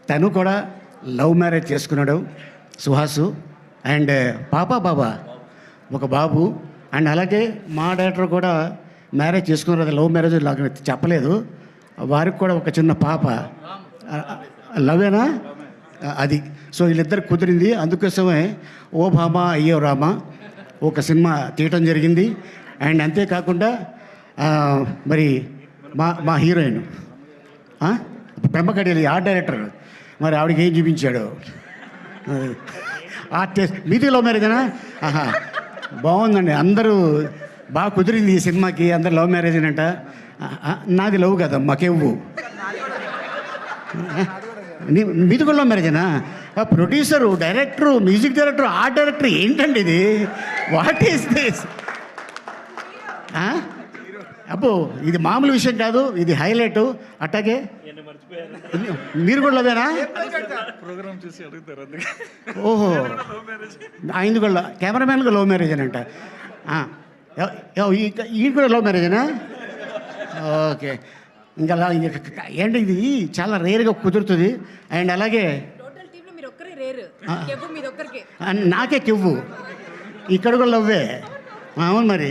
తను కూడా love marriage చేసుకున్నాడు సుహాసు. అండ్ బాబా ఒక బాబు. అండ్ అలాగే మా డైరెక్టర్ కూడా మ్యారేజ్ చేసుకున్నారు. అది లవ్ మ్యారేజ్ నాకు చెప్పలేదు. వారికి కూడా ఒక చిన్న పాప. లవేనా అది. సో వీళ్ళిద్దరు కుదిరింది. అందుకోసమే ఓ భామా అయ్యో రామా ఒక సినిమా తీయటం జరిగింది. అండ్ అంతేకాకుండా మరి మా హీరోయిన్ పెంపకడేలి ఆర్ట్ డైరెక్టర్, మరి ఆవిడకి ఏం చూపించాడు. ఆర్టిస్ట్ మీది లవ్ మ్యారేజేనా? ఆహా, బాగుందండి. అందరూ బాగా కుదిరింది ఈ సినిమాకి. అందరు లవ్ మ్యారేజ్ అంట. నాది లవ్ కదా, మాకెవ్వు. మీది కూడా లవ్ మ్యారేజేనా? Producer, director, music director, art director, ఏంటండి ఇది? What is this? అబ్బో, ఇది మామూలు విషయం కాదు, ఇది హైలైట్. అట్టాగే మీరు కూడా లవేనా? ప్రోగ్రామ్ చూసి అడుగుతారు. ఓహో, ఆయన కూడా కెమెరామ్యాన్ కూడా లవ్ మ్యారేజ్ అంట. ఈ కూడా లవ్ మ్యారేజేనా? ఓకే. ఇంకా అలా ఏంటి, ఇది చాలా రేర్గా కుదురుతుంది. అండ్ అలాగే నాకే కెవ్వు, ఇక్కడ కూడా లవ్వే. అవును మరి.